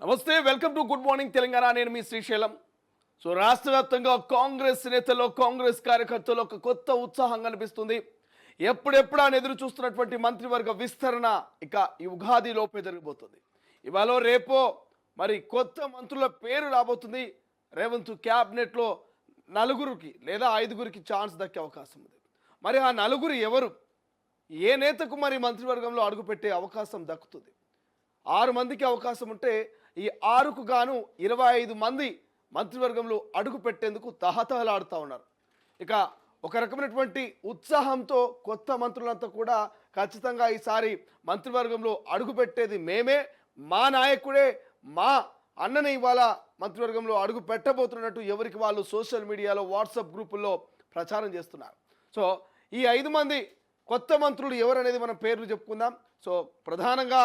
నమస్తే, welcome to good morning Telangana. నేను మీ Srisailam. So రాష్ట్ర వ్యాప్తంగా కాంగ్రెస్ నేతల్లో, కాంగ్రెస్ కార్యకర్తలు ఒక కొత్త ఉత్సాహం కనిపిస్తుంది. ఎప్పుడెప్పుడా ఎదురు చూస్తున్నటువంటి మంత్రివర్గ విస్తరణ ఇక ఈ ఉగాది లోపే జరగబోతుంది. ఇవాళ రేపో మరి కొత్త మంత్రుల పేరు రాబోతుంది. రేవంత్ క్యాబినెట్లో నలుగురికి లేదా ఐదుగురికి ఛాన్స్ దక్కే అవకాశం ఉంది. మరి ఆ నలుగురు ఎవరు? ఏ నేతకు మరి మంత్రివర్గంలో అడుగుపెట్టే అవకాశం దక్కుతుంది? 6 మందికి అవకాశం ఉంటే ఈ 6కు గాను 25 మంది మంత్రివర్గంలో అడుగు పెట్టేందుకు తహతహలాడుతూ ఉన్నారు. ఇక ఒక రకమైనటువంటి ఉత్సాహంతో కొత్త మంత్రులంతా కూడా ఖచ్చితంగా ఈసారి మంత్రివర్గంలో అడుగు పెట్టేది మేమే, మా నాయకుడే, మా అన్నని ఇవాళ మంత్రివర్గంలో అడుగు పెట్టబోతున్నట్టు ఎవరికి వాళ్ళు సోషల్ మీడియాలో, వాట్సాప్ గ్రూపుల్లో ప్రచారం చేస్తున్నారు. సో ఈ 5 మంది కొత్త మంత్రులు ఎవరనేది మనం పేర్లు చెప్పుకుందాం. సో ప్రధానంగా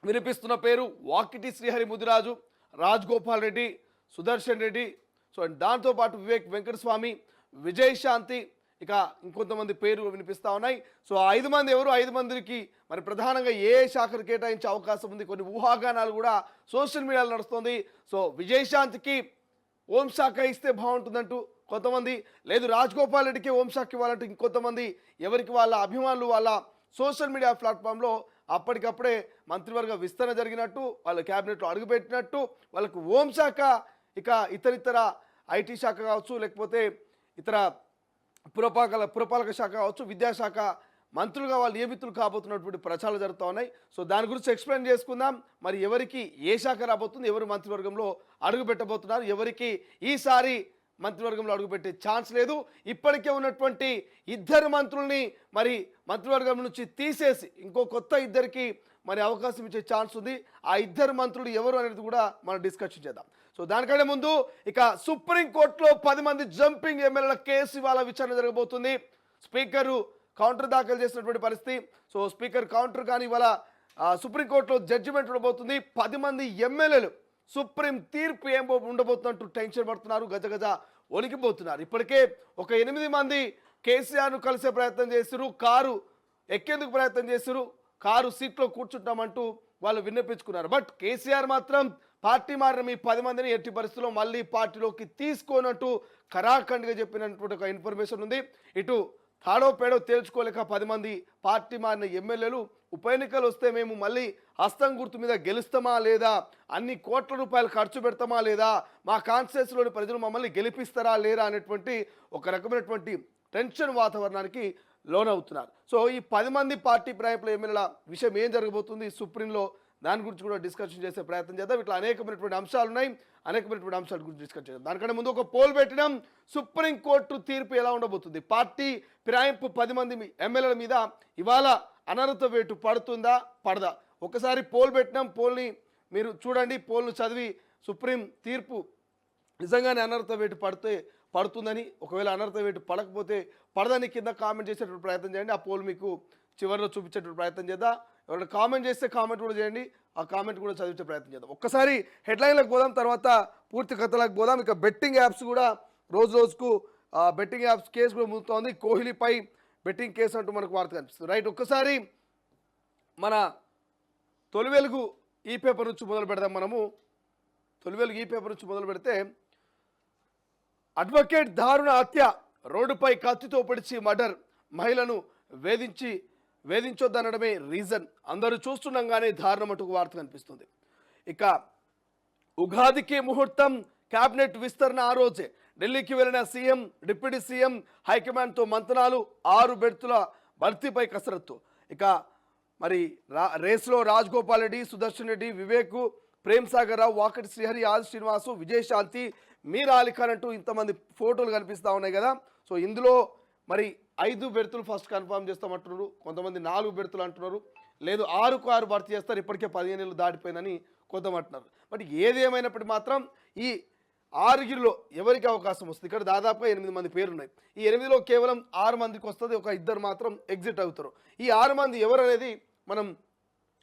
వినిపిస్తున్న పేరు వాకిటి శ్రీహరి ముదిరాజు, రాజగోపాల్ రెడ్డి, సుదర్శన్ రెడ్డి, సో దాంతోపాటు వివేక్ వెంకటస్వామి, విజయశాంతి, ఇక ఇంకొంతమంది పేరు వినిపిస్తూ ఉన్నాయి. సో 5 మంది ఎవరు? 5 మందికి మరి ప్రధానంగా ఏ శాఖను కేటాయించే అవకాశం ఉంది? కొన్ని ఊహాగానాలు కూడా సోషల్ మీడియాలో నడుస్తుంది. సో విజయశాంతికి హోంశాఖ ఇస్తే బాగుంటుందంటూ కొంతమంది, లేదు రాజగోపాల్ రెడ్డికి హోంశాఖ ఇవ్వాలంటూ ఇంకొంతమంది, ఎవరికి వాళ్ళ అభిమానులు వాళ్ళ సోషల్ మీడియా ప్లాట్ఫామ్లో అప్పటికప్పుడే మంత్రివర్గ విస్తరణ జరిగినట్టు, వాళ్ళ క్యాబినెట్లో అడుగుపెట్టినట్టు, వాళ్ళకు హోంశాఖ, ఇక ఇతరితర ఐటీ శాఖ కావచ్చు, లేకపోతే ఇతర పురపాలక శాఖ కావచ్చు, విద్యాశాఖ మంత్రులుగా వాళ్ళు నియమితులు కాబోతున్నటువంటి ప్రచారాలు జరుగుతూ ఉన్నాయి. సో దాని గురించి ఎక్స్ప్లెయిన్ చేసుకుందాం. మరి ఎవరికి ఏ శాఖ రాబోతుంది, ఎవరు మంత్రివర్గంలో అడుగు పెట్టబోతున్నారు, ఎవరికి ఈసారి మంత్రివర్గంలో అడుగుపెట్టే ఛాన్స్ లేదు. ఇప్పటికే ఉన్నటువంటి 2 మంత్రుల్ని మరి మంత్రివర్గం నుంచి తీసేసి ఇంకో కొత్త 2కి మరి అవకాశం ఇచ్చే ఛాన్స్ ఉంది. ఆ 2 మంత్రులు ఎవరు అనేది కూడా మనం డిస్కషన్ చేద్దాం. సో దానికంటే ముందు ఇక సుప్రీంకోర్టులో 10 మంది జంపింగ్ ఎమ్మెల్యేల కేసు ఇవాళ విచారణ జరగబోతుంది. స్పీకరు కౌంటర్ దాఖలు చేసినటువంటి పరిస్థితి. సో స్పీకర్ కౌంటర్ కానీ ఇవాళ సుప్రీంకోర్టులో జడ్జిమెంట్ ఉండబోతుంది. 10 మంది ఎమ్మెల్యేలు సుప్రీం తీర్పు ఏం ఉండబోతున్నట్టు టెన్షన్ పడుతున్నారు, గజగజ ఒలికిపోతున్నారు. ఇప్పటికే ఒక 8 మంది కేసీఆర్ను కలిసే ప్రయత్నం చేశారు, కారు ఎక్కేందుకు ప్రయత్నం చేశారు, కారు సీట్లో కూర్చుంటామంటూ వాళ్ళు విన్నపించుకున్నారు. బట్ కేసీఆర్ మాత్రం పార్టీ మారిన మీ 10 మందిని ఎట్టి పరిస్థితుల్లో మళ్ళీ పార్టీలోకి తీసుకోనట్టు ఖరాఖండిగా చెప్పినటువంటి ఒక ఇన్ఫర్మేషన్ ఉంది. ఇటు తాడో పేడో తేల్చుకోలేక 10 మంది పార్టీ మారిన ఎమ్మెల్యేలు ఉప ఎన్నికలు వస్తే మేము మళ్ళీ హస్తం గుర్తు మీద గెలుస్తామా లేదా, అన్ని కోట్ల రూపాయలు ఖర్చు పెడతామా లేదా, మా కాన్స్టిట్యూన్సీలోని ప్రజలు మమ్మల్ని గెలిపిస్తారా లేరా అనేటువంటి ఒక రకమైనటువంటి టెన్షన్ వాతావరణానికి లోనవుతున్నారు. సో ఈ 10 మంది పార్టీ ప్రయాణికుల ఎమ్మెల్యేల విషయం ఏం జరగబోతుంది సుప్రీంలో, దాని గురించి కూడా డిస్కషన్ చేసే ప్రయత్నం చేద్దాం. ఇట్లా అనేకమైనటువంటి అంశాలు ఉన్నాయి, అనేకమైనటువంటి అంశాల గురించి డిస్కస్ చేద్దాం. దానికంటే ముందు ఒక పోల్ పెట్టినాం. సుప్రీంకోర్టు తీర్పు ఎలా ఉండబోతుంది? పార్టీ ఫిరాయింపు 10 మంది ఎమ్మెల్యేల మీద ఇవాళ అనర్హత వేటు పడుతుందా పడదా? ఒకసారి పోల్ పెట్టినాం, పోల్ని మీరు చూడండి, పోల్ను చదివి సుప్రీం తీర్పు నిజంగానే అనర్హత వేటు పడుతుందని, ఒకవేళ అనర్హత వేటు పడకపోతే పడదని కింద కామెంట్ చేసేటువంటి ప్రయత్నం చేయండి. ఆ పోల్ మీకు చివరిలో చూపించేటువంటి ప్రయత్నం చేద్దాం. ఎవరైనా కామెంట్ చేస్తే కామెంట్ కూడా చేయండి, ఆ కామెంట్ కూడా చదివించే ప్రయత్నం చేద్దాం. ఒక్కసారి హెడ్లైన్లకు పోదాం, తర్వాత పూర్తి కథలకు పోదాం. ఇక బెట్టింగ్ యాప్స్ కూడా రోజుకు బెట్టింగ్ యాప్స్ కేసు కూడా ముందుతోంది. కోహ్లీపై బెట్టింగ్ కేసు అంటూ మనకు వార్త కనిపిస్తుంది. రైట్, ఒక్కసారి మన తొలి వెలుగు ఈ పేపర్ నుంచి మొదలు పెడదాం. మనము తొలి వెలుగు ఈ పేపర్ నుంచి మొదలు పెడితే, అడ్వకేట్ దారుణ హత్య, రోడ్డుపై కత్తితో పొడిచి మర్డర్, మహిళను వేధించొద్దనడమే రీజన్, అందరూ చూస్తుండగానే దారుణం అంటూ వార్త కనిపిస్తుంది. ఇక ఉగాదికి ముహూర్తం, క్యాబినెట్ విస్తరణ ఆ రోజే, ఢిల్లీకి వెళ్ళిన సీఎం, డిప్యూటీ సీఎం హైకమాండ్తో మంతనాలు, 6 బెర్తుల భర్తీపై కసరత్తు. ఇక మరి రేసులో రాజగోపాల్ రెడ్డి, సుదర్శన్ రెడ్డి, వివేక్, ప్రేమ్ సాగర్ రావు, వాకటి శ్రీహరి, ఆది శ్రీనివాసు, విజయశాంతి, మీరా అలీఖాన్ అంటూ ఇంతమంది ఫోటోలు కనిపిస్తూ ఉన్నాయి కదా. సో ఇందులో మరి 5 బెర్తులు ఫస్ట్ కన్ఫర్మ్ చేస్తామంటున్నారు, కొంతమంది 4 బెర్తులు అంటున్నారు, లేదు 6కు 6 భర్తీ చేస్తారు, ఇప్పటికే 15 ఏళ్ళు దాటిపోయిందని కొంతమంది అంటున్నారు. బట్ ఏది ఏమైనప్పటికీ మాత్రం ఈ 6గిరిలో ఎవరికి అవకాశం వస్తుంది? ఇక్కడ దాదాపుగా 8 మంది పేర్లు ఉన్నాయి. ఈ 8లో కేవలం 6 మందికి వస్తుంది, ఒక 2 మాత్రం ఎగ్జిట్ అవుతారు. ఈ 6 మంది ఎవరు అనేది మనం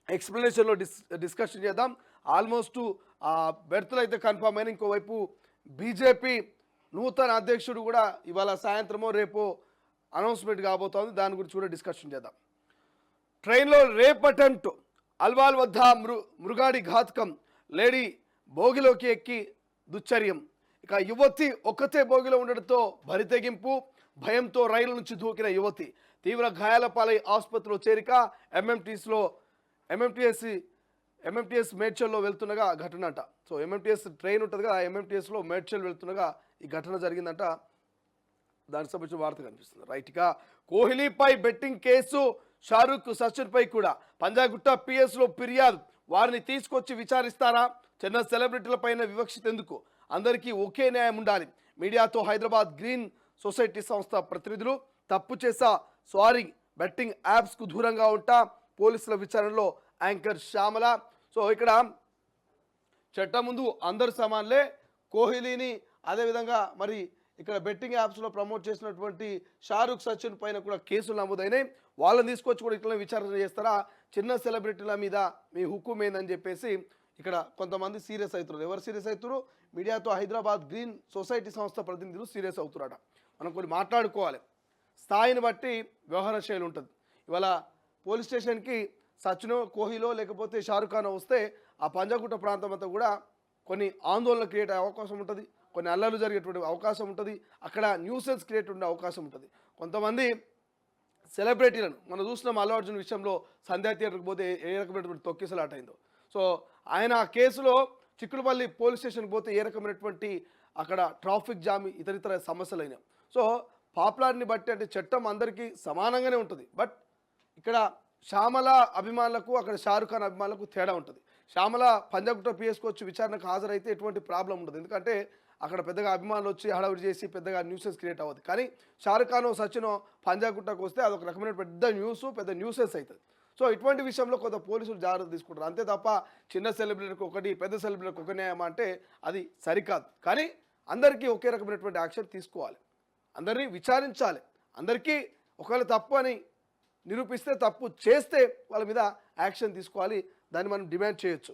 ఎక్స్ప్లెనేషన్లో డిస్కషన్ చేద్దాం. ఆల్మోస్ట్ బెర్తులు అయితే కన్ఫర్మ్ అయినా, ఇంకోవైపు బీజేపీ నూతన అధ్యక్షుడు కూడా ఇవాళ సాయంత్రమో రేపో అనౌన్స్మెంట్ కాబోతోంది, దాని గురించి కూడా డిస్కషన్ చేద్దాం. ట్రైన్లో రేప్ అటెంప్ట్, అల్వాల్ వద్ద మృగాడి ఘాతకం, లేడీ భోగిలోకి ఎక్కి దుశ్చర్యం. ఇక యువతి ఒక్కతే భోగిలో ఉండడంతో బరితెగింపు, భయంతో రైలు నుంచి దూకిన యువతి తీవ్ర గాయాల పాలై ఆసుపత్రిలో చేరిక. ఎంఎంటీఎస్ మేడ్చల్లో వెళ్తుండగా ఘటన అంట. సో ఎంఎంటీఎస్ ట్రైన్ ఉంటుంది కదా, ఎంఎంటీఎస్లో మేడ్చల్ వెళ్తుండగా ఈ ఘటన జరిగిందంట. దానికి సంబంధించిన వార్త కనిపిస్తుంది. రైట్గా కోహ్లీపై బెట్టింగ్ కేసు, షారుఖ్ సచిన్పై కూడా పంజాగుట్ట పిఎస్లో ఫిర్యాదు. వారిని తీసుకొచ్చి విచారిస్తారా? చిన్న సెలబ్రిటీల పైన వివక్షత ఎందుకు? అందరికీ ఒకే న్యాయం ఉండాలి. మీడియాతో హైదరాబాద్ గ్రీన్ సొసైటీ సంస్థ ప్రతినిధులు తప్పు చేసా సారీ, బెట్టింగ్ యాప్స్కు దూరంగా ఉంటా, పోలీసుల విచారణలో యాంకర్ శ్యామల. సో ఇక్కడ చట్టం ముందు అందరు సమాన్లే. కోహ్లీని అదేవిధంగా మరి ఇక్కడ బెట్టింగ్ యాప్స్లో ప్రమోట్ చేసినటువంటి షారుఖ్ సచిన్ పైన కూడా కేసులు నమోదైనాయి. వాళ్ళని తీసుకొచ్చి కూడా ఇట్లా విచారణ చేస్తారా? చిన్న సెలబ్రిటీల మీద మీ హుకుం ఏందని చెప్పేసి ఇక్కడ కొంతమంది సీరియస్ అవుతున్నారు. ఎవరు సీరియస్ అవుతారు? మీడియాతో హైదరాబాద్ గ్రీన్ సొసైటీ సంస్థ ప్రతినిధులు సీరియస్ అవుతున్నారట. మనం కొన్ని మాట్లాడుకోవాలి. స్థాయిని బట్టి వ్యవహార శైలి ఉంటుంది. ఇవాళ పోలీస్ స్టేషన్కి సచినో కోహ్లీలో లేకపోతే షారుఖ్ ఖాన్ వస్తే ఆ పంజాగుట్ట ప్రాంతం అంతా కూడా కొన్ని ఆందోళన క్రియేట్ అయ్యే అవకాశం ఉంటుంది, కొన్ని అల్లర్లు జరిగేటువంటి అవకాశం ఉంటుంది, అక్కడ న్యూసెన్స్ క్రియేట్ ఉండే అవకాశం ఉంటుంది. కొంతమంది సెలబ్రిటీలను మనం చూసినాం. అల్లు అర్జున్ విషయంలో సంధ్యా థియేటర్కి పోతే ఏ రకమైనటువంటి తొక్కిసలాట అయిందో. సో ఆయన ఆ కేసులో చిక్కుడుపల్లి పోలీస్ స్టేషన్కి పోతే ఏ రకమైనటువంటి అక్కడ ట్రాఫిక్ జామ్ ఇతరితర సమస్యలు అయినాయి. సో పాపులారిటీని బట్టి అంటే చట్టం అందరికీ సమానంగానే ఉంటుంది. బట్ ఇక్కడ శ్యామల అభిమానులకు అక్కడ షారుఖ్ ఖాన్ అభిమానులకు తేడా ఉంటుంది. శ్యామల పంజాగుట్ట పిఎస్కి వచ్చి విచారణకు హాజరైతే ఎటువంటి ప్రాబ్లం ఉండదు, ఎందుకంటే అక్కడ పెద్దగా అభిమానులు వచ్చి హడావిడి చేసి పెద్దగా న్యూసెస్ క్రియేట్ అవ్వదు. కానీ షారుఖ్ ఖాన్ సచిన్ పంజాగుట్టకు వస్తే అదొక రకమైన పెద్ద న్యూసెస్ అవుతుంది. సో ఇటువంటి విషయంలో కొంత పోలీసులు జాగ్రత్త తీసుకుంటారు. అంతే తప్ప చిన్న సెలబ్రిటీకి ఒకటి, పెద్ద సెలబ్రిటీకి ఒక న్యాయం అంటే అది సరికాదు. కానీ అందరికీ ఒకే రకమైనటువంటి యాక్షన్ తీసుకోవాలి, అందరినీ విచారించాలి. అందరికీ ఒకవేళ తప్పు అని నిరూపిస్తే, తప్పు చేస్తే వాళ్ళ మీద యాక్షన్ తీసుకోవాలి. దాన్ని మనం డిమాండ్ చేయొచ్చు.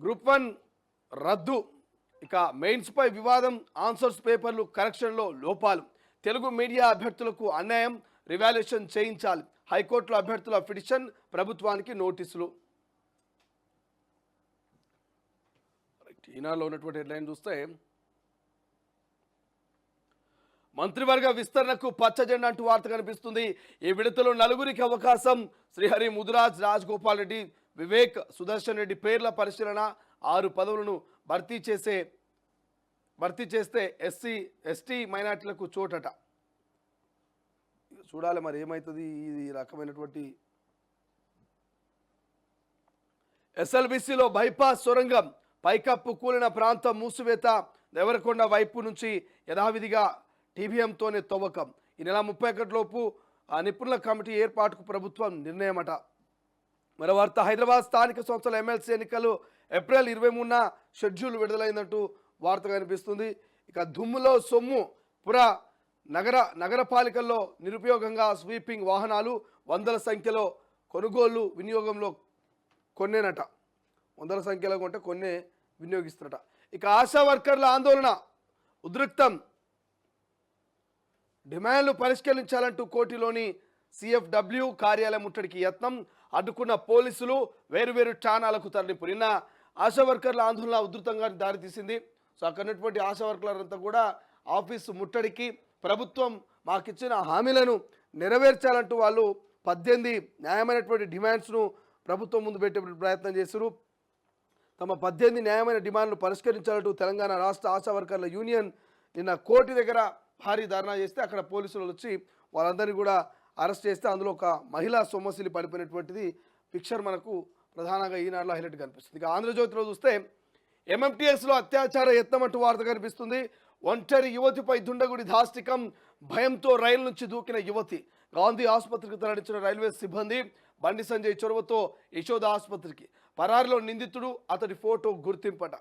గ్రూప్ 1 రద్దు. ఇక మెయిన్స్పై వివాదం, ఆన్సర్స్ పేపర్లు కరెక్షన్లో లోపాలు, తెలుగు మీడియా అభ్యర్థులకు అన్యాయం, రివాల్యుయేషన్ చేయించాలి, హైకోర్టులో అభ్యర్థుల పిటిషన్, ప్రభుత్వానికి నోటీసులు. ఈనాడులో ఉన్నటువంటి హెడ్లైన్ చూస్తే మంత్రివర్గ విస్తరణకు పచ్చ జెండా అంటూ వార్త కనిపిస్తుంది. ఈ విడతలో నలుగురికి అవకాశం. శ్రీహరి, ముదిరాజ్, రాజగోపాల్ రెడ్డి, వివేక్, సుదర్శన్ రెడ్డి పేర్ల పరిశీలన. 6 పదవులను భర్తీ చేస్తే ఎస్సీ ఎస్టీ మైనార్టీలకు చోటట. చూడాలి మరి ఏమవుతుంది. ఇది రకమైనటువంటి ఎస్ఎల్బిసిలో బైపాస్ సొరంగం, పైకప్పు కూలిన ప్రాంతం మూసివేత, దేవరకొండ వైపు నుంచి యథావిధిగా టీబీఎంతోనే తవ్వకం. ఈ నెల 31 లోపు నిపుణుల కమిటీ ఏర్పాటుకు ప్రభుత్వం నిర్ణయమట. మరో వార్త, హైదరాబాద్ స్థానిక సంస్థల ఎమ్మెల్సీ ఎన్నికలు ఏప్రిల్ 23న షెడ్యూల్ విడుదలైందంటూ వార్త కనిపిస్తుంది. ఇక దుమ్ములో సొమ్ము, నగరపాలికల్లో నిరుపయోగంగా స్వీపింగ్ వాహనాలు, వందల సంఖ్యలో కొనుగోళ్లు, వినియోగంలో కొన్నేనట. వందల సంఖ్యలో కొంటే కొన్నే వినియోగిస్తున్నట. ఇక ఆశా వర్కర్ల ఆందోళన ఉద్రిక్తం, డిమాండ్లు పరిష్కరించాలంటూ కోటిలోని సిఎఫ్డబ్ల్యూ కార్యాలయం ముట్టడికి యత్నం, అడ్డుకున్న పోలీసులు, వేరువేరు ఠాణాలకు తరలింపు. నిన్న ఆశా వర్కర్ల ఆందోళన ఉధృతంగా దారితీసింది. సో అక్కడ ఉన్నటువంటి ఆశా వర్కర్లంతా కూడా ఆఫీసు ముట్టడికి, ప్రభుత్వం మాకిచ్చిన హామీలను నెరవేర్చాలంటూ వాళ్ళు 18 న్యాయమైనటువంటి డిమాండ్స్ను ప్రభుత్వం ముందు పెట్టే ప్రయత్నం చేశారు. తమ 18 న్యాయమైన డిమాండ్లు పరిష్కరించాలంటూ తెలంగాణ రాష్ట్ర ఆశా వర్కర్ల యూనియన్ నిన్న కోర్టు దగ్గర భారీ ధర్నా చేస్తే అక్కడ పోలీసులు వచ్చి వాళ్ళందరినీ కూడా అరెస్ట్ చేస్తే అందులో ఒక మహిళా సొమ్మసిలి పడిపోయినటువంటిది పిక్చర్ మనకు ప్రధానంగా ఈనాడులో హైలైట్ కనిపిస్తుంది. ఇక ఆంధ్రజ్యోతిలో చూస్తే ఎంఎంటీఎస్లో అత్యాచార యత్నమంటూ వార్త కనిపిస్తుంది. ఒంటరి యువతిపై దుండగుడి దాష్టికం, భయంతో రైలు నుంచి దూకిన యువతి, గాంధీ ఆసుపత్రికి తరలించిన రైల్వే సిబ్బంది, బండి సంజయ్ చొరవతో యశోద ఆసుపత్రికి, పరారిలో నిందితుడు, అతడి ఫోటో గుర్తింపట.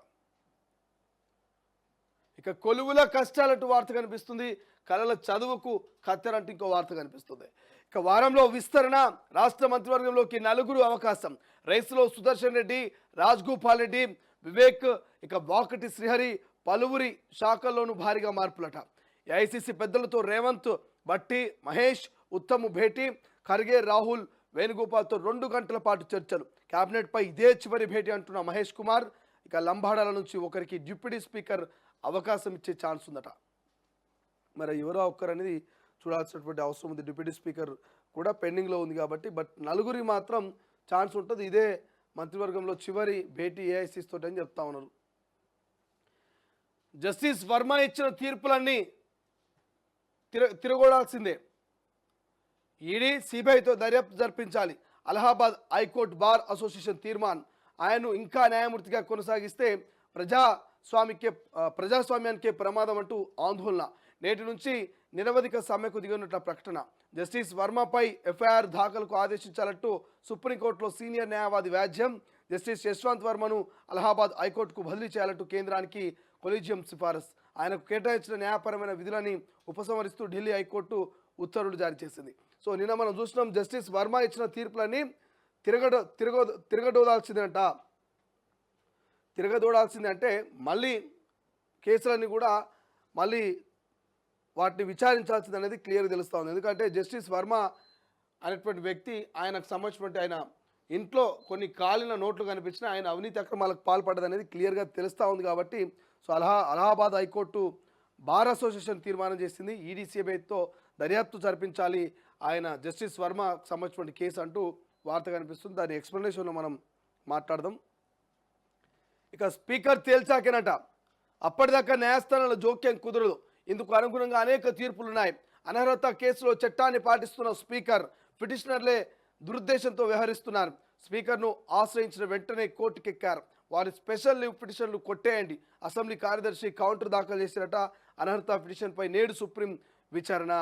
ఇక కొలువుల కష్టాలంటూ వార్త కనిపిస్తుంది. కళల చదువుకు కత్తెరంటూ ఇంకో వార్త కనిపిస్తుంది. ఇక వారంలో విస్తరణ, రాష్ట్ర మంత్రివర్గంలోకి 4 అవకాశం, రైస్లో సుదర్శన్ రెడ్డి, రాజగోపాల్ రెడ్డి, వివేక్, ఇక వాకటి శ్రీహరి, పలువురి శాఖల్లోనూ భారీగా మార్పులట. ఏఐసిసి పెద్దలతో రేవంత్, బట్టి, మహేష్, ఉత్తమ్ భేటీ, ఖర్గే, రాహుల్ వేణుగోపాల్తో 2 గంటల పాటు చర్చలు. కేబినెట్పై ఇదే చివరి భేటీ అంటున్న మహేష్ కుమార్. ఇక లంబాడాల నుంచి ఒకరికి డిప్యూటీ స్పీకర్ అవకాశం ఇచ్చే ఛాన్స్ ఉందట. మరి ఎవరో ఒక్కరు అనేది చూడాల్సినటువంటి అవసరం ఉంది. డిప్యూటీ స్పీకర్ కూడా పెండింగ్లో ఉంది కాబట్టి, బట్ నలుగురికి మాత్రం ఛాన్స్ ఉంటుంది. ఇదే మంత్రివర్గంలో చివరి భేటీ ఏఐసీస్ తోటి అని చెప్తా ఉన్నారు. జస్టిస్ వర్మ ఇచ్చిన తీర్పులన్నీ తిరగొడాల్సిందే. ఈడీ సిబిఐతో దర్యాప్తు జరిపించాలి. అలహాబాద్ హైకోర్టు బార్ అసోసియేషన్ తీర్మానం. ఆయన్ను ఇంకా న్యాయమూర్తిగా కొనసాగిస్తే ప్రజాస్వామ్యానికే ప్రమాదం అంటూ ఆందోళన. నేటి నుంచి నిరవధిక సమ్మెకు దిగనున్న ప్రకటన. జస్టిస్ వర్మపై ఎఫ్ఐఆర్ దాఖలుకు ఆదేశించాలంటూ సుప్రీంకోర్టులో సీనియర్ న్యాయవాది వ్యాజ్యం. జస్టిస్ యశ్వంత్ వర్మను అలహాబాద్ హైకోర్టుకు బదిలీ చేయాలంటూ కేంద్రానికి కొలీజియం సిఫారసు. ఆయనకు కేటాయించిన న్యాయపరమైన విధులని ఉపసంహరిస్తూ ఢిల్లీ హైకోర్టు ఉత్తర్వులు జారీ చేసింది. సో నిన్న మనం చూసినాం, జస్టిస్ వర్మ ఇచ్చిన తీర్పులన్నీ తిరగదోడాల్సిందే అంటే మళ్ళీ కేసులన్నీ కూడా మళ్ళీ వాటిని విచారించాల్సింది అనేది క్లియర్గా తెలుస్తూ ఉంది. ఎందుకంటే జస్టిస్ వర్మ అనేటువంటి వ్యక్తి, ఆయనకు సంబంధించినటువంటి ఆయన ఇంట్లో కొన్ని కాలిన నోట్లు కనిపించిన ఆయన అవినీతి అక్రమాలకు పాల్పడ్డది అనేది క్లియర్గా తెలుస్తూ ఉంది. కాబట్టి so Allahabad high court bar association తీర్మానం చేసింది. ఈడీ సిబిఐతో దర్యాప్తు జరిపించాలి ఆయన జస్టిస్ వర్మకు సంబంధించినటువంటి కేసు అంటూ వార్త కనిపిస్తుంది. దాని ఎక్స్ప్లెనేషన్లో మనం మాట్లాడదాం. ఇక స్పీకర్ తేల్చాకేనట అప్పటిదాకా న్యాయస్థానాల జోక్యం కుదరదు. ఇందుకు అనుగుణంగా అనేక తీర్పులున్నాయి. అనర్హత కేసులో చట్టాన్ని పాటిస్తున్న స్పీకర్ పిటిషనర్లే దురుద్దేశంతో వ్యవహరిస్తున్నారు. స్పీకర్ను ఆశ్రయించిన వెంటనే కోర్టుకెక్కారు. వారి స్పెషల్ లీవ్ పిటిషన్లు కొట్టేయండి. అసెంబ్లీ కార్యదర్శి కౌంటర్ దాఖలు చేసినట. అనర్హత పిటిషన్పై నేడు సుప్రీం విచారణ.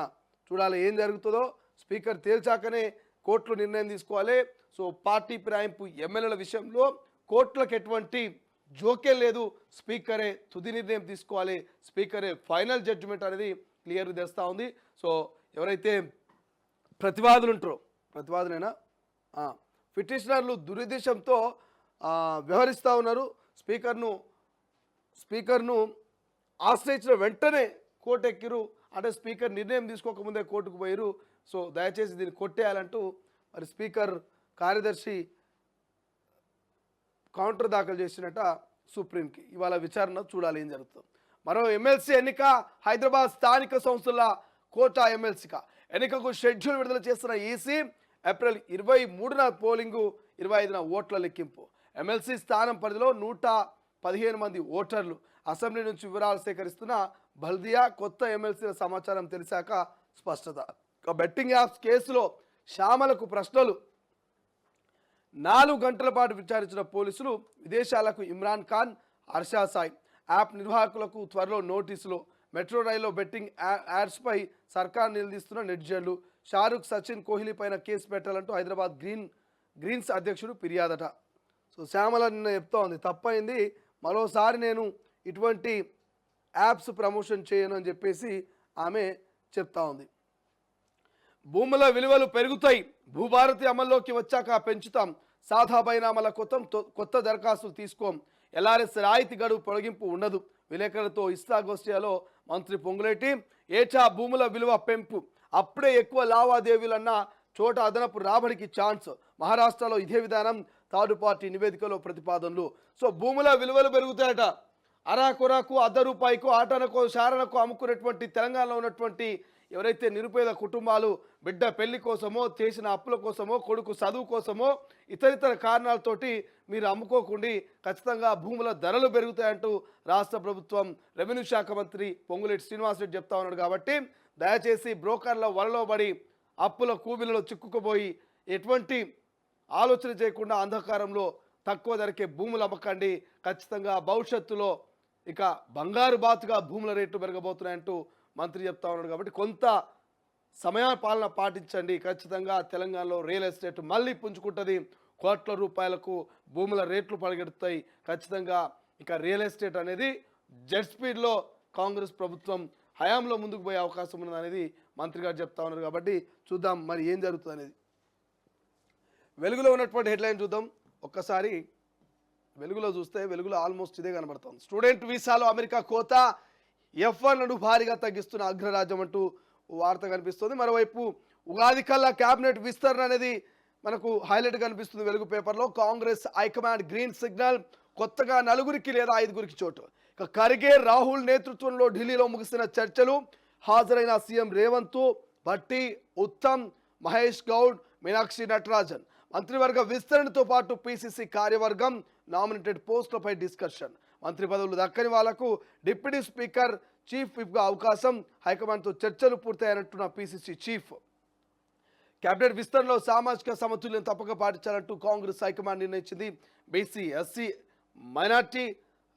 చూడాలి ఏం జరుగుతుందో. స్పీకర్ తేల్చాకనే కోర్టులు నిర్ణయం తీసుకోవాలి. సో పార్టీ ఫిరాయింపు ఎమ్మెల్యేల విషయంలో కోర్టులకు ఎటువంటి జోక్యం లేదు. స్పీకరే తుది నిర్ణయం తీసుకోవాలి. స్పీకరే ఫైనల్ జడ్జిమెంట్ అనేది క్లియర్గా తెలుస్తూ ఉంది. సో ఎవరైతే ప్రతివాదులు ఉంటారో, ప్రతివాదులైనా పిటిషనర్లు దురుద్దేశంతో వ్యవహరిస్తూ ఉన్నారు. స్పీకర్ను ఆశ్రయించిన వెంటనే కోర్టు ఎక్కిరు. అంటే స్పీకర్ నిర్ణయం తీసుకోకముందే కోర్టుకు పోయారు. సో దయచేసి దీన్ని కొట్టేయాలంటూ మరి స్పీకర్ కార్యదర్శి కౌంటర్ దాఖలు చేసినట్ట సుప్రీంకి. ఇవాళ విచారణ చూడాలి ఏం జరుగుతుంది. మరో ఎమ్మెల్సీ ఎన్నిక. హైదరాబాద్ స్థానిక సంస్థల కోటా ఎమ్మెల్సీగా ఎన్నికకు షెడ్యూల్ విడుదల చేస్తున్న ఈసీ ఏప్రిల్ 23న పోలింగు, 25న ఓట్ల లెక్కింపు. ఎమ్మెల్సీ స్థానం పరిధిలో 115 మంది ఓటర్లు. అసెంబ్లీ నుంచి వివరాలు సేకరిస్తున్న బల్దియా. కొత్త ఎమ్మెల్సీల సమాచారం తెలిసాక స్పష్టత. బెట్టింగ్ యాప్స్ కేసులో శ్యామలకు ప్రశ్నలు. 4 గంటల పాటు విచారించిన పోలీసులు. విదేశాలకు ఇమ్రాన్ ఖాన్, హర్షా సాయి. యాప్ నిర్వాహకులకు త్వరలో నోటీసులు. మెట్రో రైల్లో బెట్టింగ్ యాడ్స్పై సర్కార్ నిలదీస్తున్న నెటిజన్లు. షారుఖ్, సచిన్, కోహ్లీ పైన కేసు పెట్టాలంటూ హైదరాబాద్ గ్రీన్స్ అధ్యక్షుడు ఫిర్యాదట. సో శ్యామల నిన్న చెప్తా ఉంది, తప్పైంది, మరోసారి నేను ఇటువంటి యాప్స్ ప్రమోషన్ చేయను అని చెప్పేసి ఆమె చెప్తా ఉంది. భూముల విలువలు పెరుగుతాయి. భూభారతి అమల్లోకి వచ్చాక పెంచుతాం. సాదా బైనామాల కొత్త దరఖాస్తులు తీసుకోం. ఎల్ఆర్ఎస్ రాయితీ గడువు పొడిగింపు ఉండదు. విలేకరులతో ఇస్లాగోస్టియాలో మంత్రి పొంగులేటి. ఏటా భూముల విలువ పెంపు. అప్పుడే ఎక్కువ లావాదేవీలన్న చోట అదనపు రాబడికి ఛాన్స్. మహారాష్ట్రలో ఇదే విధానం. థర్డ్ పార్టీ నివేదికలో ప్రతిపాదనలు. సో భూముల విలువలు పెరుగుతాయట. అరాకొరకు, ₹1 ఆటనకో శారణకో అమ్ముకునేటువంటి తెలంగాణలో ఉన్నటువంటి ఎవరైతే నిరుపేద కుటుంబాలు బిడ్డ పెళ్లి కోసమో, చేసిన అప్పుల కోసమో, కొడుకు చదువు కోసమో, ఇతరితర కారణాలతోటి మీరు అమ్ముకోకుండా ఖచ్చితంగా భూముల ధరలు పెరుగుతాయంటూ రాష్ట్ర ప్రభుత్వం రెవెన్యూ శాఖ మంత్రి పొంగులేటి శ్రీనివాసరెడ్డి చెప్తా ఉన్నాడు. కాబట్టి దయచేసి బ్రోకర్ల వలలో పడి అప్పుల కూబిలలో చిక్కుకుపోయి ఎటువంటి ఆలోచన చేయకుండా అంధకారంలో తక్కువ ధరకే భూములు అమ్మకండి. ఖచ్చితంగా భవిష్యత్తులో ఇక బంగారు బాతుగా భూముల రేట్లు పెరగబోతున్నాయంటూ మంత్రి చెప్తా ఉన్నాడు. కాబట్టి కొంత సమయ పాలన పాటించండి. ఖచ్చితంగా తెలంగాణలో రియల్ ఎస్టేట్ మళ్ళీ పుంజుకుంటుంది. కోట్ల రూపాయలకు భూముల రేట్లు పరిగెడుతాయి. ఖచ్చితంగా ఇక రియల్ ఎస్టేట్ అనేది జెట్ స్పీడ్లో కాంగ్రెస్ ప్రభుత్వం హయాంలో ముందుకు పోయే అవకాశం ఉన్నది అనేది మంత్రి గారు చెప్తా ఉన్నారు. కాబట్టి చూద్దాం మరి ఏం జరుగుతుంది అనేది. వెలుగులో ఉన్నటువంటి హెడ్లైన్ చూద్దాం ఒక్కసారి. వెలుగులో చూస్తే వెలుగులో ఆల్మోస్ట్ ఇదే కనబడుతుంది. స్టూడెంట్ వీసాలో అమెరికా కోత. F1ను భారీగా తగ్గిస్తున్న అగ్రరాజ్యం అంటూ వార్త కనిపిస్తుంది. మరోవైపు ఉగాది కల్లా క్యాబినెట్ విస్తరణ అనేది మనకు హైలైట్ కనిపిస్తుంది వెలుగు పేపర్లో. కాంగ్రెస్ హైకమాండ్ గ్రీన్ సిగ్నల్, కొత్తగా 4 లేదా 5 చోటు. ఇక ఖర్గే రాహుల్ నేతృత్వంలో ఢిల్లీలో ముగిసిన చర్చలు. హాజరైన సీఎం రేవంత్, భట్టి, ఉత్తమ్, మహేష్ గౌడ్, మీనాక్షి నటరాజన్. మంత్రివర్గ విస్తరణతో పాటు పిసిసి కార్యవర్గం, నామినేటెడ్ పోస్టులపై డిస్కషన్. మంత్రి పదవులు దక్కని వాళ్లకు డిప్యూటీ స్పీకర్, చీఫ్ విప్గా అవకాశం. హైకమాండ్తో చర్చలు పూర్తయ్యారంటున్న పిసిసి చీఫ్. కేబినెట్ విస్తరణలో సామాజిక సమతుల్యం తప్పక పాటించాలంటూ కాంగ్రెస్ హైకమాండ్ నిర్ణయించింది. బీసీ, ఎస్సీ, మైనార్టీ,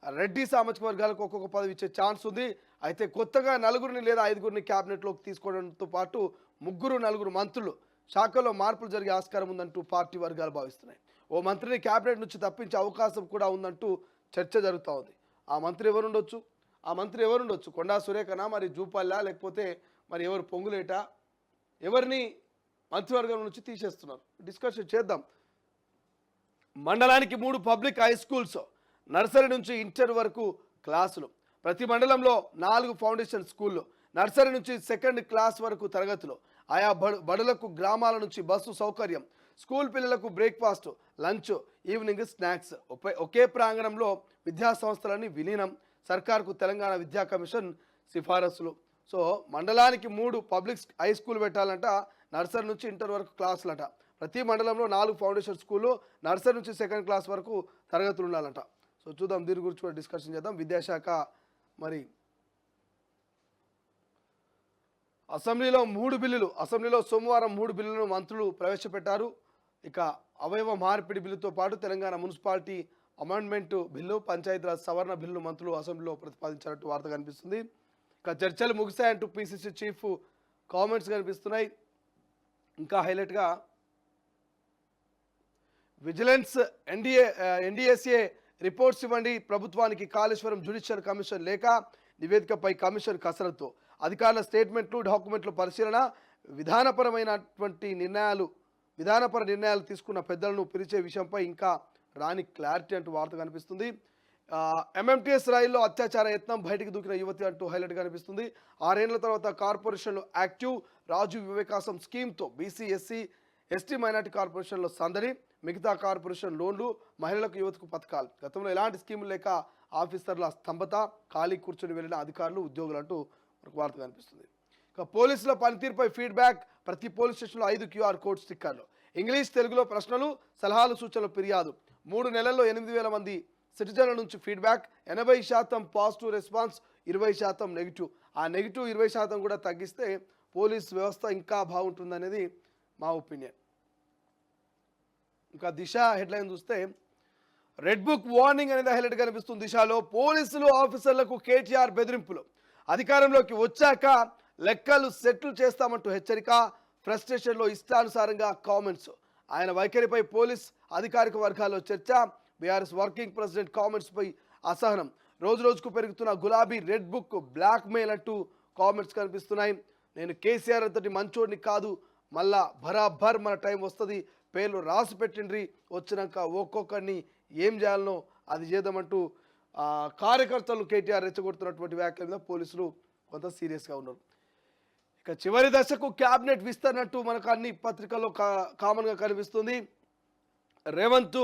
రెడ్డి సామాజిక వర్గాలకు ఒక్కొక్క పదవి ఇచ్చే ఛాన్స్ ఉంది. అయితే కొత్తగా 4 లేదా 5 క్యాబినెట్లోకి తీసుకోవడంతో పాటు 3-4 మంత్రులు శాఖలో మార్పులు జరిగే ఆస్కారం ఉందంటూ పార్టీ వర్గాలు భావిస్తున్నాయి. ఓ మంత్రిని క్యాబినెట్ నుంచి తప్పించే అవకాశం కూడా ఉందంటూ చర్చ జరుగుతూ ఉంది. ఆ మంత్రి ఎవరుండొచ్చు? కొండా సురేఖనా, మరి జూపల్లా, లేకపోతే మరి ఎవరు, పొంగులేట? ఎవరిని మంత్రివర్గం నుంచి తీసేస్తున్నారు? డిస్కషన్ చేద్దాం. మండలానికి 3 పబ్లిక్ హై స్కూల్స్, నర్సరీ నుంచి ఇంటర్ వరకు క్లాసులు. ప్రతి మండలంలో 4 ఫౌండేషన్ స్కూళ్ళు, నర్సరీ నుంచి 2nd క్లాస్ వరకు తరగతులు. ఆయా బడులకు గ్రామాల నుంచి బస్సు సౌకర్యం. స్కూల్ పిల్లలకు బ్రేక్ఫాస్ట్, లంచ్, ఈవినింగ్ స్నాక్స్. ఒకే ప్రాంగణంలో విద్యా సంస్థలన్నీ విలీనం. సర్కార్కు తెలంగాణ విద్యా కమిషన్ సిఫారసులు. సో మండలానికి 3 పబ్లిక్ హై స్కూల్ పెట్టాలంట, నర్సరీ నుంచి ఇంటర్ వరకు క్లాసులట. ప్రతి మండలంలో 4 ఫౌండేషన్ స్కూళ్ళు, నర్సరీ నుంచి 2nd క్లాస్ వరకు తరగతులు ఉండాలంట. సో చూద్దాం, దీని గురించి కూడా డిస్కషన్ చేద్దాం. విద్యాశాఖ మరి అసెంబ్లీలో సోమవారం 3 బిల్లులను మంత్రులు ప్రవేశపెట్టారు. ఇక అవయవ మార్పిడి బిల్లుతో పాటు Telangana municipality amendment bill, Panchayati Raj సవరణ బిల్లు మంత్రులు అసెంబ్లీలో ప్రతిపాదించినట్టు వార్త కనిపిస్తుంది. ఇక చర్చలు ముగిశాయంటూ పిసిసి చీఫ్ కామెంట్స్ కనిపిస్తున్నాయి. ఇంకా హైలైట్గా విజిలెన్స్, ఎన్డీఎస్ఏ రిపోర్ట్స్ ఇవ్వండి ప్రభుత్వానికి. కాళేశ్వరం జ్యుడిషియల్ కమిషన్ లేఖ, నివేదికపై కమిషన్ కసరత్తు. అధికారుల స్టేట్మెంట్లు, డాక్యుమెంట్ల పరిశీలన. విధానపర నిర్ణయాలు తీసుకున్న పెద్దలను పిలిచే విషయంపై ఇంకా రాని క్లారిటీ అంటూ వార్త కనిపిస్తుంది. ఎంఎంటీఎస్ రైల్లో అత్యాచార యత్నం, బయటికి దూకిన యువతి అంటూ హైలైట్ కనిపిస్తుంది. 6 ఏళ్ల తర్వాత కార్పొరేషన్లు యాక్టివ్. రాజీవ్ వివేకాసం స్కీమ్తో బీసీ, ఎస్సీ, ఎస్టీ, మైనార్టీ కార్పొరేషన్లో సందడి. మిగతా కార్పొరేషన్ లోన్లు, మహిళలకు, యువతకు పథకాలు. గతంలో ఎలాంటి స్కీములు లేక ఆఫీసర్ల స్తంభత, ఖాళీ కూర్చొని వెళ్ళిన అధికారులు, ఉద్యోగులు అంటూ మనకు వార్త కనిపిస్తుంది. ఇక పోలీసుల పనితీరుపై ఫీడ్బ్యాక్. ప్రతి పోలీస్ స్టేషన్లో 5 QR కోడ్ స్టిక్కర్లు. ఇంగ్లీష్, తెలుగులో ప్రశ్నలు, సలహాలు, సూచనలు, ఫిర్యాదు. 3 నెలల్లో 8,000 మంది సిటిజన్ల నుంచి ఫీడ్బ్యాక్. 80% positive response, 20% negative. ఆ నెగిటివ్ 20% కూడా తగ్గిస్తే పోలీస్ వ్యవస్థ ఇంకా బాగుంటుందనేది మా ఒపీనియన్. ఇంకా దిశ హెడ్లైన్ చూస్తే రెడ్ బుక్ వార్నింగ్ అనేది హైలైట్ కనిపిస్తుంది. దిశలో పోలీసులు ఆఫీసర్లకు కేటీఆర్ బెదిరింపులు. అధికారంలోకి వచ్చాక లెక్కలు సెటిల్ చేస్తామంటూ హెచ్చరిక. ఫ్రస్ట్రేషన్లో ఇష్టానుసారంగా కామెంట్స్. ఆయన వైఖరిపై పోలీస్ అధికారిక వర్గాల్లో చర్చ. బీఆర్ఎస్ వర్కింగ్ ప్రెసిడెంట్ కామెంట్స్పై అసహనం. రోజుకు పెరుగుతున్న గులాబీ రెడ్ బుక్ బ్లాక్ మెయిల్ అంటూ కామెంట్స్ కనిపిస్తున్నాయి. నేను కేసీఆర్ అంతటి మంచోడిని కాదు, మళ్ళా బరాబర్ మన టైం వస్తుంది, పేర్లు రాసి పెట్టిండ్రి, వచ్చినాక ఒక్కొక్కరిని ఏం చేయాలనో అది చేద్దామంటూ కార్యకర్తలు కేటీఆర్ రెచ్చగొడుతున్నటువంటి వ్యాఖ్యల మీద పోలీసులు కొంత సీరియస్గా ఉన్నారు. ఇక చివరి దశకు క్యాబినెట్ విస్తరణట్టు మనకు అన్ని పత్రికల్లో కామన్గా కనిపిస్తుంది. రేవంత్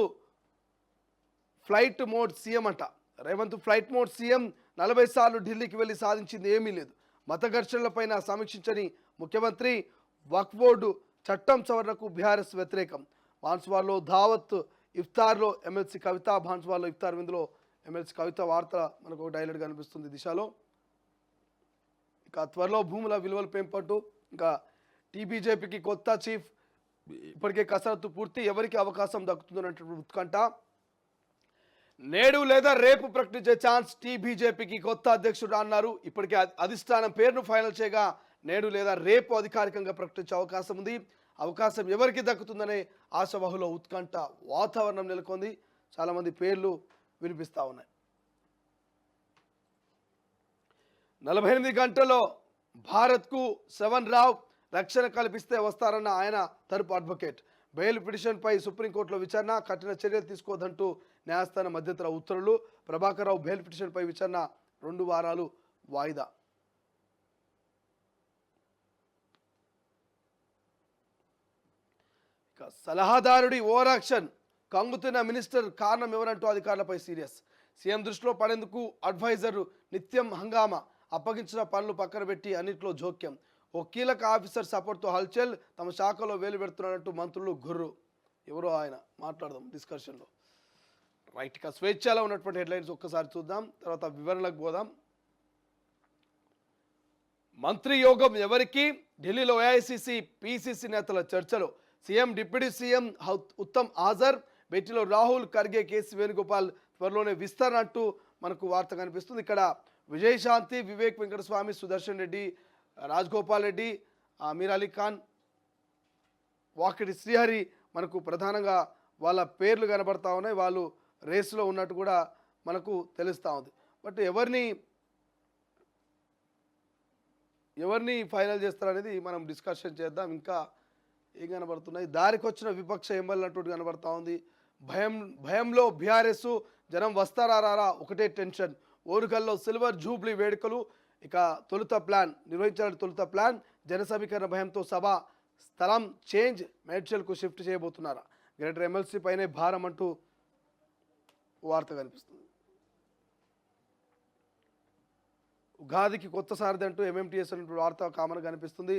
ఫ్లైట్ మోడ్ సీఎం అంట. Revanth flight mode CM. 40 సార్లు ఢిల్లీకి వెళ్ళి సాధించింది ఏమీ లేదు. మత ఘర్షణలపైన సమీక్షించని ముఖ్యమంత్రి. వక్ఫ్ బోర్డు చట్టం సవరణకు బీఆర్ఎస్ వ్యతిరేకం. బాన్సువాడలో దావత్, ఇఫ్తార్లో ఎమ్మెల్సీ కవిత. బాన్సువాడలో ఇఫ్తార్ విందులో ఎమ్మెల్సీ కవిత వార్త మనకు డైలెట్ కనిపిస్తుంది దిశలో. ఇక త్వరలో భూముల విలువలు పెంపట్టు. ఇంకా టీబీజేపీకి కొత్త చీఫ్. ఇప్పటికే కసరత్తు పూర్తి. ఎవరికి అవకాశం దక్కుతుందన్నటువంటి ఉత్కంఠ. నేడు లేదా రేపు ప్రకటించే ఛాన్స్. టీబీజేపీకి కొత్త అధ్యక్షుడు అన్నారు. ఇప్పటికే అధిష్టానం పేరును ఫైనల్ చేయగా నేడు లేదా రేపు అధికారికంగా ప్రకటించే అవకాశం ఉంది. అవకాశం ఎవరికి దక్కుతుందనే ఆశావహులో ఉత్కంఠ వాతావరణం నెలకొంది. చాలామంది పేర్లు వినిపిస్తూ ఉన్నాయి. 48 గంటల్లో భారత్కు శ్రవణ్ రావ్ రక్షణ కల్పిస్తే వస్తారన్న ఆయన తరపు అడ్వకేట్. బెయిల్ పిటిషన్పై సుప్రీంకోర్టులో విచారణ. కఠిన చర్యలు తీసుకోవద్దంటూ న్యాయస్థానం మధ్యంతర ఉత్తర్వులు. ప్రభాకర్ రావు బెయిల్ పిటిషన్పై విచారణ 2 వారాలు వాయిదా. ఇక సలహాదారుడి ఓవర్ యాక్షన్, కంగుతున్న మినిస్టర్ కారణం ఎవరంటూ అధికారులపై సీరియస్. సీఎం దృష్టిలో పడేందుకు అడ్వైజర్ నిత్యం హంగామా, అప్పగించిన పనులు పక్కన పెట్టి అన్నింటిలో జోక్యం. ఓ కీలక ఆఫీసర్ సపోర్ట్తో హల్చల్, తమ శాఖలో వేలు పెడుతున్నారంటూ మంత్రులు గుర్రు. ఎవరో ఆయన మాట్లాడదాం డిస్కషన్లో. రైట్గా స్వేచ్ఛలో ఉన్నటువంటి హెడ్లైన్స్ ఒక్కసారి చూద్దాం, తర్వాత వివరణలకు పోదాం. మంత్రి యోగం ఎవరికి? ఢిల్లీలో ఏఐసిసి పిసిసి నేతల చర్చలు. సీఎం డిప్యూటీ సీఎం ఉత్తమ్ హాజర్, భేటీలో రాహుల్, ఖర్గే, కేసీ వేణుగోపాల్ త్వరలోనే విస్తరణ అంటూ మనకు వార్త కనిపిస్తుంది. ఇక్కడ విజయశాంతి, వివేక్ వెంకటస్వామి, సుదర్శన్ రెడ్డి, రాజగోపాల్ రెడ్డి, అమీర్ అలీ ఖాన్, వాకిటి శ్రీహరి మనకు ప్రధానంగా వాళ్ళ పేర్లు కనబడతా ఉన్నాయి. వాళ్ళు రేసులో ఉన్నట్టు కూడా మనకు తెలుస్తూ ఉంది. బట్ ఎవరిని ఫైనల్ చేస్తారనేది మనం డిస్కషన్ చేద్దాం. ఇంకా ఏం కనబడుతున్నాయి? దారికి వచ్చిన విపక్ష ఎమ్మెల్యేనట్టు కనబడతా ఉంది. భయంలో బీఆర్ఎస్, జనం వస్తారా ఒకటే టెన్షన్. ఓరుగల్లో సిల్వర్ జూబ్లీ వేడుకలు. ఇక నిర్వహించాలని తొలుత ప్లాన్. జన సమీకరణ భయంతో సభ స్థలం చేంజ్, మేడ్చల్కు షిఫ్ట్ చేయబోతున్నారా? గ్రేటర్ ఎమ్మెల్సీ పైనే భారం అంటూ వార్త కనిపిస్తుంది. ఉగాదికి కొత్త సారథి అంటూ ఎంఎంటీఎస్ అనే వార్త కామన్ కనిపిస్తుంది.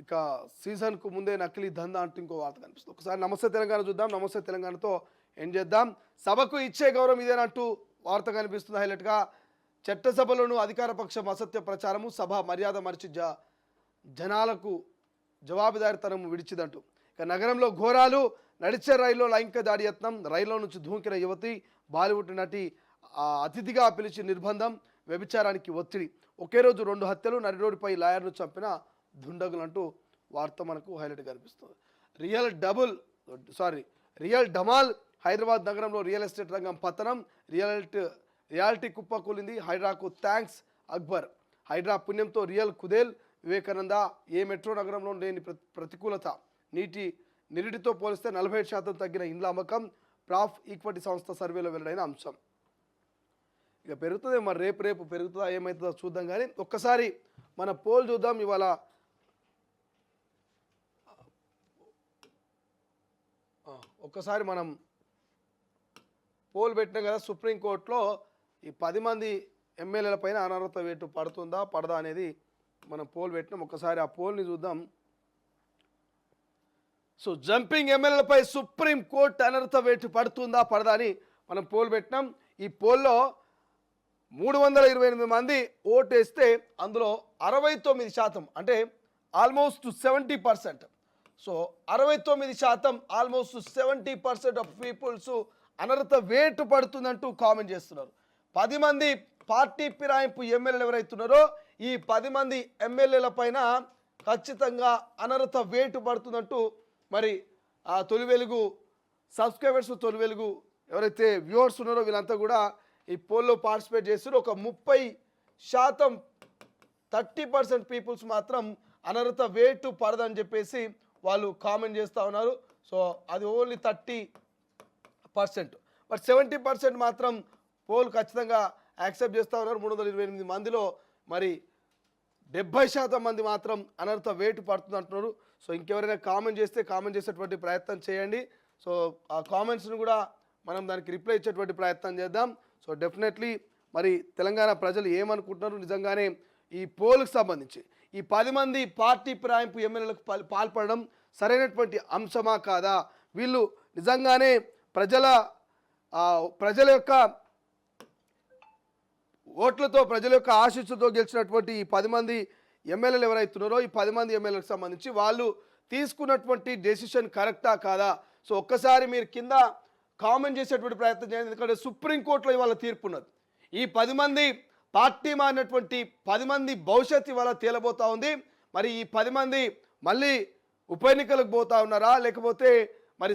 ఇక సీజన్కు ముందే నకిలీ దందా అంటూ ఇంకో వార్త కనిపిస్తుంది. ఒకసారి నమస్తే తెలంగాణ చూద్దాం. నమస్తే తెలంగాణతో ఏం చేద్దాం. సభకు ఇచ్చే గౌరవం ఇదేనంటూ వార్త కనిపిస్తుంది. హైలైట్గా చట్టసభలోనూ అధికార పక్షం అసత్య ప్రచారము, సభ మర్యాద మరిచి జనాలకు జవాబుదారితనం విడిచిదంటూ. ఇక నగరంలో ఘోరాలు, నడిచే రైల్లో లైంగిక దాడి యత్నం, రైల్లో నుంచి ధూకిన యువతి, బాలీవుడ్ నటి అతిథిగా పిలిచి నిర్బంధం, వ్యభిచారానికి ఒత్తిడి, ఒకే రోజు 2 హత్యలు, నరిరోడ్డుపై లాయర్ను చంపిన దుండగులు అంటూ వార్త మనకు హైలైట్ కనిపిస్తుంది. రియల్ డమాల్, హైదరాబాద్ నగరంలో రియల్ ఎస్టేట్ రంగం పతనం, రియాలిటీ కుప్పకూలింది. హైడ్రాకు థ్యాంక్స్ అక్బర్, హైడ్రా పుణ్యంతో రియల్ కుదేల్. వివేకానంద, ఏ మెట్రో నగరంలో లేని ప్రతికూలత, నిరుడితో పోలిస్తే 47% తగ్గిన ఇండ్ల అమ్మకం. ప్రాఫ్ ఈక్విటీ సంస్థ సర్వేలో వెల్లడైన అంశం. ఇక పెరుగుతుంది, మరి రేపు పెరుగుతుందా ఏమవుతుందో చూద్దాం. కానీ ఒక్కసారి మన పోల్ చూద్దాం. ఇవాళ ఒక్కసారి మనం పోల్ పెట్టినాం కదా, సుప్రీంకోర్టులో ఈ 10 మంది ఎమ్మెల్యేల పైన అనర్హత వేటు పడుతుందా పడదా అనేది మనం పోల్ పెట్టినాం. ఒక్కసారి ఆ పోల్ని చూద్దాం. సో జంపింగ్ ఎమ్మెల్యేలపై సుప్రీంకోర్టు అనర్హత వేటు పడుతుందా పడదా అని మనం పోల్ పెట్టినాం. ఈ పోల్లో 328 మంది ఓటు వేస్తే అందులో 69%, అంటే almost 70%. So 69%, almost 70% of peoples అనర్హత వేటు పడుతుందంటూ కామెంట్ చేస్తున్నారు. 10 మంది పార్టీ ఫిరాయింపు ఎమ్మెల్యేలు ఎవరైతున్నారో ఈ 10 మంది ఎమ్మెల్యేల పైన ఖచ్చితంగా అనర్హత వేటు పడుతుందంటూ మరి ఆ తొలి వెలుగు సబ్స్క్రైబర్స్, తొలి వెలుగు ఎవరైతే వ్యూవర్స్ ఉన్నారో వీళ్ళంతా కూడా ఈ పోల్లో పార్టిసిపేట్ చేస్తారు. ఒక 30%, 30% పీపుల్స్ మాత్రం అనర్హత వేటు పడదని చెప్పేసి వాళ్ళు కామెంట్ చేస్తూ ఉన్నారు. సో అది ఓన్లీ 30%. బట్ 70% మాత్రం పోల్ ఖచ్చితంగా యాక్సెప్ట్ చేస్తూ ఉన్నారు. 328 మందిలో మరి 70% మంది మాత్రం అనర్హత వేటు పడుతుంది అంటున్నారు. సో ఇంకెవరైనా కామెంట్ చేస్తే కామెంట్ చేసేటువంటి ప్రయత్నం చేయండి. సో ఆ కామెంట్స్ని కూడా మనం దానికి రిప్లై ఇచ్చేటువంటి ప్రయత్నం చేద్దాం. సో డెఫినెట్లీ మరి తెలంగాణ ప్రజలు ఏమనుకుంటున్నారు, నిజంగానే ఈ పోల్కి సంబంధించి ఈ 10 మంది పార్టీ ఫిరాయింపు ఎమ్మెల్యేలకు పాల్పడడం సరైనటువంటి అంశమా కాదా, వీళ్ళు నిజంగానే ప్రజల యొక్క ఓట్లతో, ప్రజల యొక్క ఆశీస్సుతో గెలిచినటువంటి ఈ 10 మంది ఎమ్మెల్యేలు ఎవరైతున్నారో ఈ 10 మంది ఎమ్మెల్యేలకు సంబంధించి వాళ్ళు తీసుకున్నటువంటి డెసిషన్ కరెక్టా కాదా? సో ఒక్కసారి మీరు కింద కామెంట్ చేసేటువంటి ప్రయత్నం చేయండి. ఎందుకంటే సుప్రీంకోర్టులో ఇవాళ తీర్పు ఉన్నది. ఈ 10 మంది పార్టీ మారినటువంటి 10 మంది భవిష్యత్తు ఇవాళ తేలబోతూ ఉంది. మరి ఈ 10 మంది మళ్ళీ ఉప ఎన్నికలకు పోతా ఉన్నారా, లేకపోతే మరి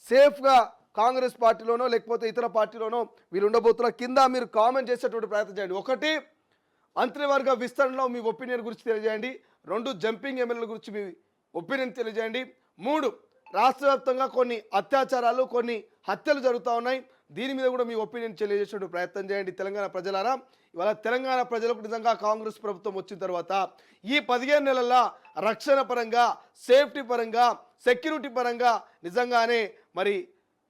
సేఫ్గా కాంగ్రెస్ పార్టీలోనో లేకపోతే ఇతర పార్టీలోనో వీళ్ళు ఉండబోతున్నారు? కింద మీరు కామెంట్ చేసేటువంటి ప్రయత్నం చేయండి. 1, మంత్రివర్గ విస్తరణలో మీ ఒపీనియన్ గురించి తెలియజేయండి. 2, జంపింగ్ ఎమ్మెల్యేల గురించి మీ ఒపీనియన్ తెలియజేయండి. 3, రాష్ట్ర వ్యాప్తంగా కొన్ని అత్యాచారాలు, కొన్ని హత్యలు జరుగుతూ ఉన్నాయి. దీని మీద కూడా మీ ఒపీనియన్ తెలియజేసే ప్రయత్నం చేయండి తెలంగాణ ప్రజలారా. ఇవాళ తెలంగాణ ప్రజలకు నిజంగా కాంగ్రెస్ ప్రభుత్వం వచ్చిన తర్వాత ఈ 15 నెలల రక్షణ పరంగా, సేఫ్టీ పరంగా, సెక్యూరిటీ పరంగా నిజంగానే మరి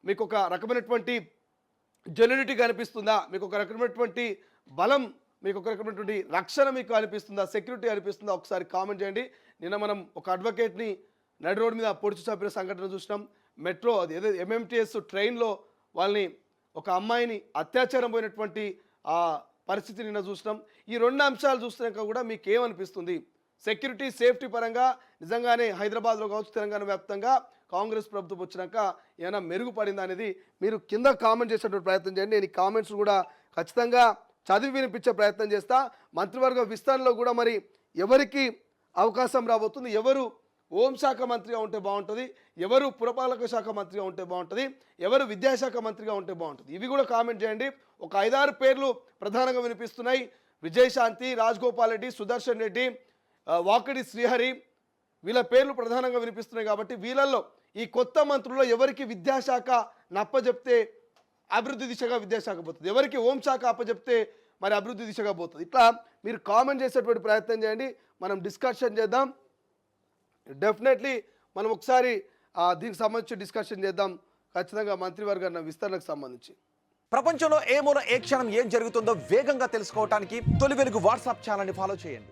మీకు ఒక రకమైనటువంటి జెన్యూనిటీ కనిపిస్తుందా? మీకు ఒక రకమైనటువంటి బలం, మీకు ఒక రకమైనటువంటి రక్షణ మీకు అనిపిస్తుందా? సెక్యూరిటీ అనిపిస్తుందా? ఒకసారి కామెంట్ చేయండి. నిన్న మనం ఒక అడ్వకేట్ని నడి రోడ్డు మీద పొడిచి చంపిన సంఘటన చూసినాం. మెట్రో అది ఏదో ఎంఎంటీఎస్ ట్రైన్లో వాళ్ళని ఒక అమ్మాయిని అత్యాచారం పోయినటువంటి ఆ పరిస్థితి నిన్న చూసినాం. ఈ 2 అంశాలు చూస్తున్నాక కూడా మీకు ఏమనిపిస్తుంది? సెక్యూరిటీ, సేఫ్టీ పరంగా నిజంగానే హైదరాబాద్లో కావచ్చు, తెలంగాణ వ్యాప్తంగా కాంగ్రెస్ ప్రభుత్వం వచ్చినాక ఏమైనా మెరుగుపడిందా అనేది మీరు కింద కామెంట్ చేసేటువంటి ప్రయత్నం చేయండి. నేను ఈ కామెంట్స్ కూడా ఖచ్చితంగా చదివి వినిపించే ప్రయత్నం చేస్తా. మంత్రివర్గ విస్తరణలో కూడా మరి ఎవరికి అవకాశం రాబోతుంది, ఎవరు హోంశాఖ మంత్రిగా ఉంటే బాగుంటుంది, ఎవరు పురపాలక శాఖ మంత్రిగా ఉంటే బాగుంటుంది, ఎవరు విద్యాశాఖ మంత్రిగా ఉంటే బాగుంటుంది, ఇవి కూడా కామెంట్ చేయండి. ఒక 5-6 పేర్లు ప్రధానంగా వినిపిస్తున్నాయి. విజయశాంతి, రాజగోపాల్ రెడ్డి, సుదర్శన్ రెడ్డి, వాకిడి శ్రీహరి, వీళ్ళ పేర్లు ప్రధానంగా వినిపిస్తున్నాయి. కాబట్టి వీళ్ళల్లో ఈ కొత్త మంత్రుల్లో ఎవరికి విద్యాశాఖ నప్పజెప్తే అభివృద్ధి దిశగా విద్యాశాఖ పోతుంది, ఎవరికి హోంశాఖ అప్పచెప్తే మరి అభివృద్ధి దిశగా పోతుంది, ఇట్లా మీరు కామెంట్ చేసేటువంటి ప్రయత్నం చేయండి. మనం డిస్కషన్ చేద్దాం. డెఫినెట్లీ మనం ఒకసారి దీనికి సంబంధించి డిస్కషన్ చేద్దాం ఖచ్చితంగా మంత్రివర్గ విస్తరణకు సంబంధించి. ప్రపంచంలో ఏ మూల ఏ క్షణం ఏం జరుగుతుందో వేగంగా తెలుసుకోవడానికి తొలి వెలుగు వాట్సాప్ ఛానల్ని ఫాలో చేయండి.